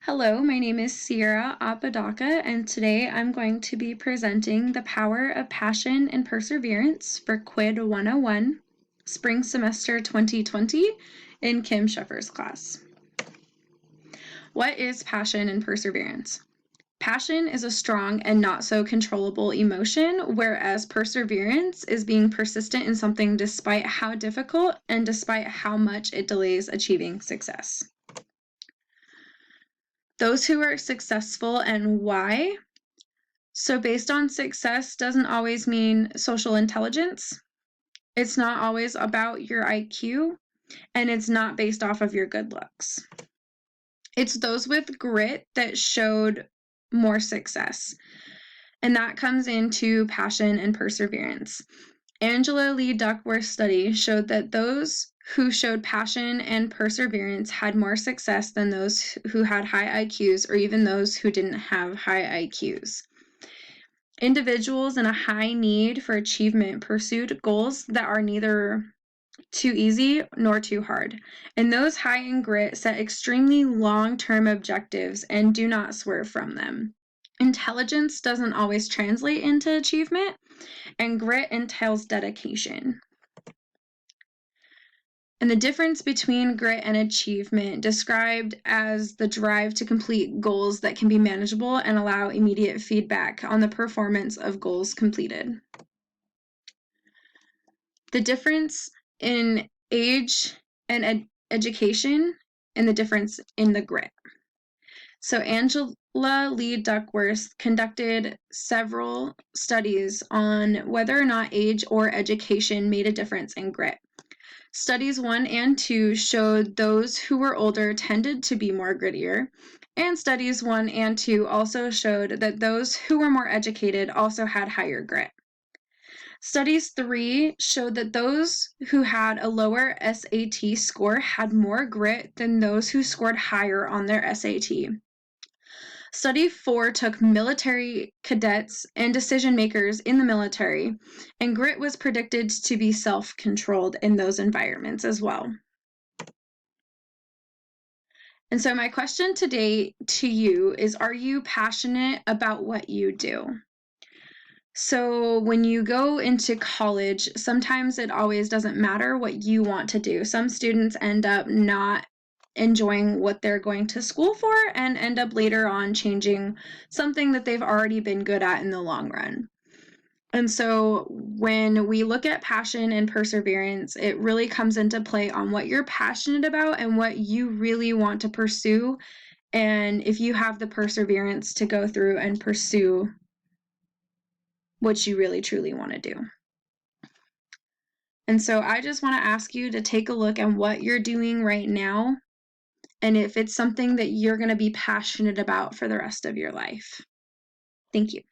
Hello, my name is Sierra Apodaca, and today I'm going to be presenting the power of passion and perseverance for Cwid 101, Spring Semester 2020, in Kim Scheffer's class. What is passion and perseverance? Passion is a strong and not so controllable emotion, whereas perseverance is being persistent in something despite how difficult and despite how much it delays achieving success. Those who are successful and why. So based on success doesn't always mean social intelligence. It's not always about your IQ, and it's not based off of your good looks. It's those with grit that showed more success, and that comes into passion and perseverance. Angela Lee Duckworth's study showed that those who showed passion and perseverance had more success than those who had high IQs or even those who didn't have high IQs. Individuals in a high need for achievement pursued goals that are neither too easy nor too hard. And those high in grit set extremely long-term objectives and do not swerve from them. Intelligence doesn't always translate into achievement, and grit entails dedication. And the difference between grit and achievement, described as the drive to complete goals that can be manageable and allow immediate feedback on the performance of goals completed. The difference in age and education and the difference in the grit. So Angela Lee Duckworth conducted several studies on whether or not age or education made a difference in grit. Studies 1 and 2 showed those who were older tended to be more grittier, and studies 1 and 2 also showed that those who were more educated also had higher grit. Studies 3 showed that those who had a lower SAT score had more grit than those who scored higher on their SAT. Study 4 took military cadets and decision makers in the military, and grit was predicted to be self-controlled in those environments as well. And so my question today to you is, are you passionate about what you do? So when you go into college, sometimes it always doesn't matter what you want to do. Some students end up not enjoying what they're going to school for and end up later on changing something that they've already been good at in the long run. And so when we look at passion and perseverance, it really comes into play on what you're passionate about and what you really want to pursue, and if you have the perseverance to go through and pursue what you really truly want to do. And so I just want to ask you to take a look at what you're doing right now, and if it's something that you're going to be passionate about for the rest of your life. Thank you.